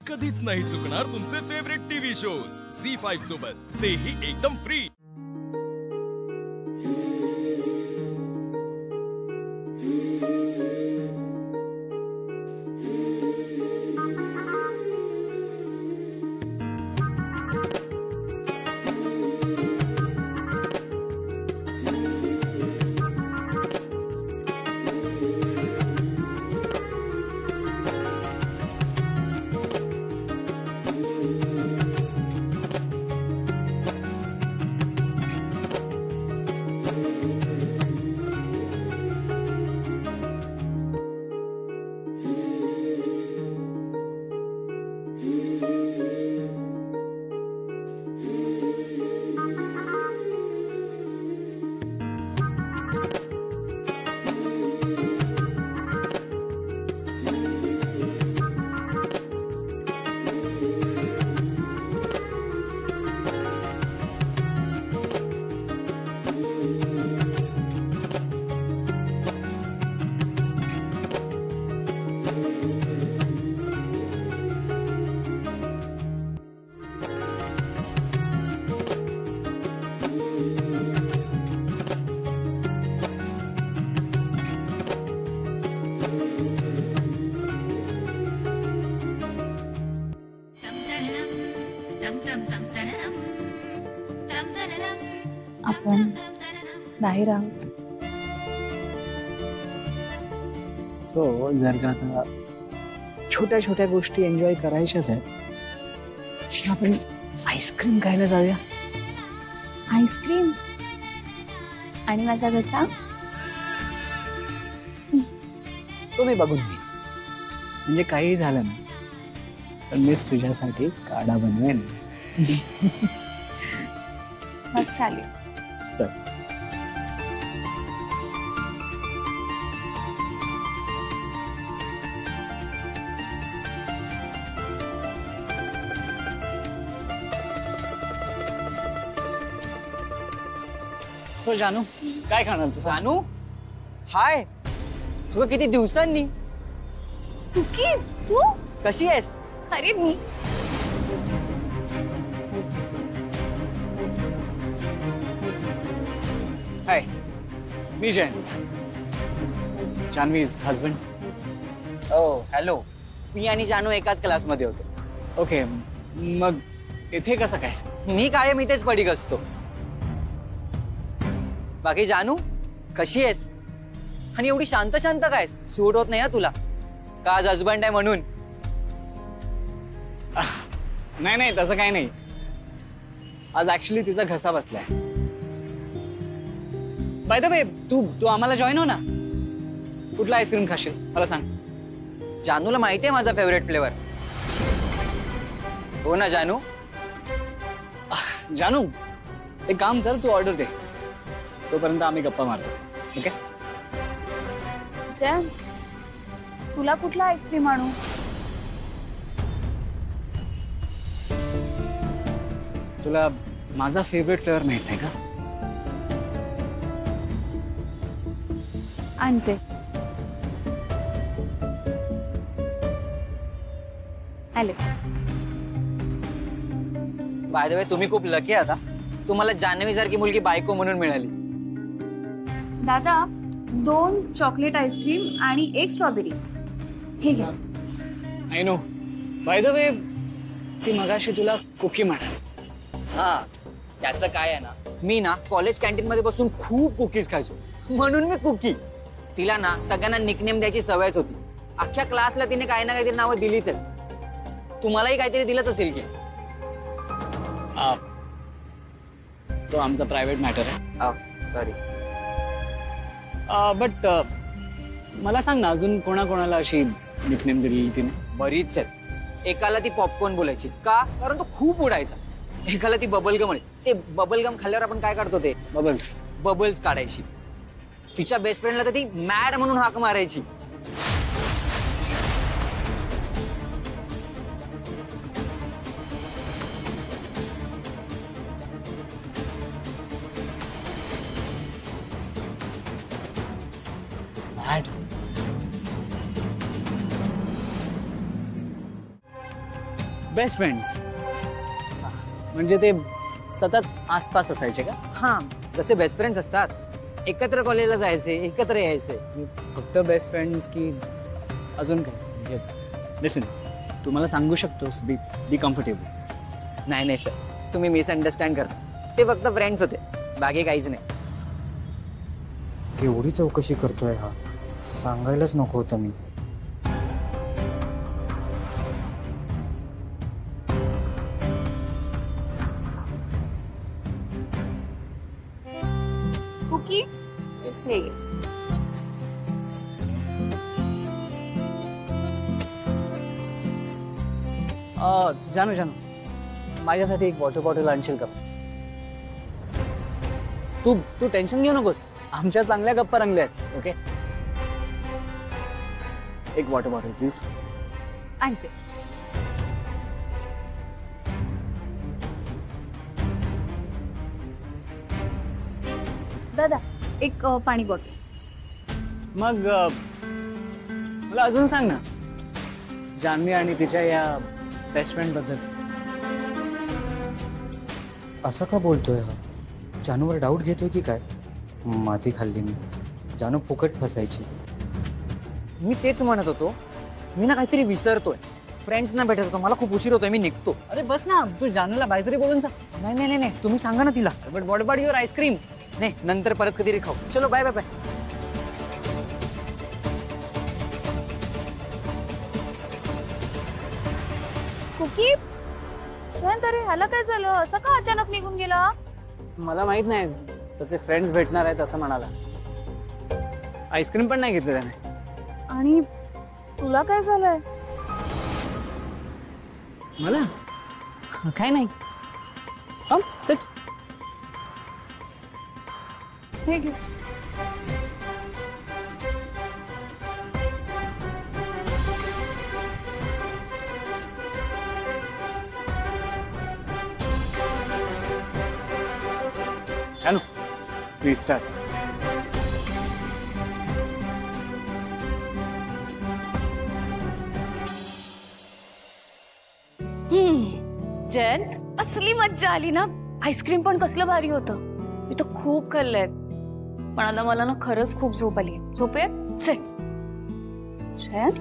कधीच नाही चुकणार तुमचे फेवरेट टीव्ही शोज झी5 सोबत, तेही एकदम फ्री। आपण बाहेर आहोत। सो जर का आता छोट्या छोट्या गोष्टी एन्जॉय करायच्याच आहेत, आपण आईस्क्रीम खायला जाऊया। आईस्क्रीम आणि माझा घसा तो मी बघून घेईन, म्हणजे काही झालं ना तर मीच तुझ्यासाठी काढा बनवेन। मग चालेल। चल सो जानू काय खाणार तू? जानू हाय, तुला किती दिवसांनी। कुकी तू कशी आहेस? अरे मी हाय, मी जयंत, जानवीज हस्बंड। ओ हॅलो, मी आणि जानू एकाच क्लासमध्ये होतो। ओके, मग इथे कसं काय? मी कायम इथेच पडीक असतो। बाकी जानू कशी आहेस? आणि एवढी शांत शांत काय? सूट होत नाही तुला का? आज हजबंड आहे म्हणून? नाही नाही तसं काही नाही, आज ऍक्च्युली तिचा घसा बसलाय। बाय द वे तू आम्हाला जॉईन हो ना। कुठला आईस्क्रीम खाशील मला सांग। जानूला माहिती आहे माझा फेवरेट फ्लेवर। हो ना जानू? जानू एक काम कर, तू ऑर्डर दे, तोपर्यंत आम्ही गप्पा मारतो। ओके जयंत, तुला कुठला आईस्क्रीम आणू? तुला माझा फेवरेट फ्लेवर माहित नाही का? आणते। एलेक्स, बाय द वे तुम्ही खूप लकी आता, तुम्हाला जान्हवी सारखी मुलगी बायको म्हणून मिळाली। दादा 2 चॉकलेट आईस्क्रीम आणि 1 स्ट्रॉबेरी हे घ्या। I know, by the way ती मगाशी तुला कुकी म्हणाली। हा, त्याचं काय आहे ना, मी ना कॉलेज कॅन्टीन मध्ये बसून खूप कुकीज खायचो, म्हणून मी कुकी। तिला ना सगळ्यांना निकनेम द्यायची सवयच होती। अख्ख्या क्लासला तिने काही ना काहीतरी नावं दिलीच आहेत। तुम्हालाही काहीतरी दिलंच असेल की? तो आमचा प्रायव्हेट मॅटर आहे। सॉरी। बट मला सांग ना, अजून कोणाकोणाला अशी निकनेम दिलेली तिने? बरीच आहेत। एकाला ती पॉपकॉर्न बोलायची का? कारण तो खूप उडायचा। एकाला ती बबलगम म्हणे, ते बबलगम खाल्ल्यावर आपण काय काढतो ते बबल्स काढायची। तिच्या बेस्ट फ्रेंडला तर ती मॅड म्हणून हाक मारायची। बेस्ट फ्रेंड्स म्हणजे ते सतत आसपास असायचे का? हा, जसे बेस्ट फ्रेंड्स असतात, एकत्र कॉलेजला जायचे, एकत्र यायचे. फक्त बेस्ट फ्रेंड्स की अजून काय? म्हणजे लिसन, तू मला सांगू शकतोस, बी कम्फर्टेबल. नाही सर, तुम्ही मिसअंडरस्टँड करता. ते फक्त फ्रेंड्स होते, बाकी काहीच नाही. केवढी चौकशी करतोय हा, सांगायलाच नको होतं मी. कुकी हे घे. जानू माझ्यासाठी एक वॉटर बॉटल आणशील का? तू टेन्शन घेऊ नकोस, आमच्या चांगल्या गप्पा रंगल्या आहेत. ओके, एक वॉटर बॉटल प्लीज. आणते. दादा एक पाणी बॉटल. मग मला अजून सांग ना, जान्हवी आणि तिच्या या बेस्ट फ्रेंड बद्दल. असं का बोलतोय हा? जानूवर डाऊट घेतोय की काय? माती खाल्ली मी, जानू फुकट फसायची. मी तेच म्हणत होतो, मी ना काहीतरी विसरतोय. फ्रेंड्स ना भेटत होतो, मला खूप उशीर होतोय, मी निघतो. अरे बस ना, तू जानूला काहीतरी बोलून सांग. नाही, तुम्ही सांगा ना तिला. But what about your ice cream? नाही, नंतर परत कधी खाऊ. चलो, बाय बाय बाय. कुकी शांत, अरे ह्याला काय झालं? असं का अचानक निघून गेला? मला माहित नाही, त्याचे फ्रेंड्स भेटणार आहेत असं म्हणाला. आईस्क्रीम पण नाही घेतली त्याने. आणि तुला काय झालंय? मला काय नाही. सिट. हे घे. जानू प्लीज स्टार्ट. जयंत, असली मज्जा आली ना. आईस्क्रीम पण कसलं भारी होतं. मी तर खूप खाल्लंय, पण आता मला ना खरंच खूप झोप आली. झोपेत चल. जयंत,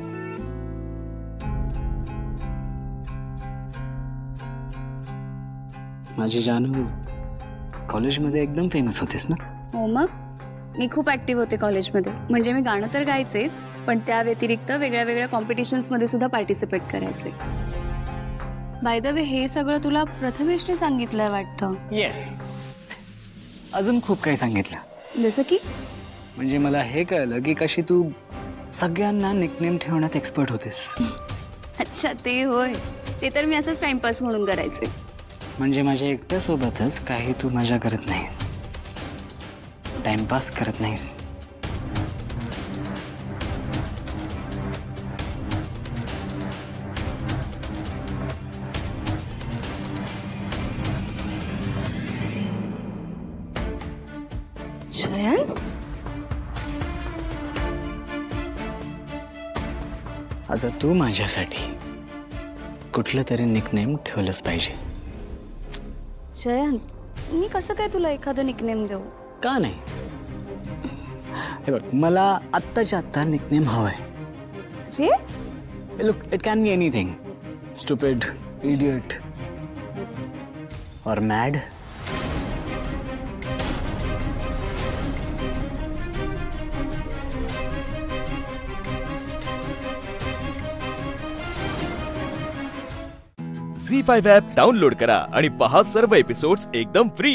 माझी जानू कॉलेजमध्ये एकदम फेमस होतेस ना? हो मग, मी खूप ऍक्टिव्ह होते कॉलेजमध्ये. म्हणजे मी गाणं तर गायचेच, पण त्या व्यतिरिक्त वेगळ्या वेगळ्या कॉम्पिटिशन्स मध्ये सुद्धा पार्टिसिपेट करायचे. बाय द वे, हे सगळं तुला प्रथमेशने सांगितलंय वाटतं? येस, अजून खूप काही सांगितलं. जसं की? म्हणजे मला हे कळलं की कशी तू सगळ्यांना निकनेम ठेवण्यात एक्सपर्ट होतेस. अच्छा, ते होय. ते तर मी असंच टाइमपास म्हणून करायचे. म्हणजे माझ्या एकट्यासोबतच काही तू मजा करत नाहीस, टाइमपास करत नाहीस. जयंत, आता तू माझ्यासाठी कुठलं तरी निकनेम ठेवलंच पाहिजे. जयंत, मी कसं काय तुला एखादं निकनेम देऊ? का नाही? हे बघ, मला आत्ताच्या आत्ता निकनेम हवंय. Look, it can be anything. Stupid, idiot और मॅड. झी5 ॲप डाउनलोड करा आणि पहा सर्व एपिसोड्स एकदम फ्री.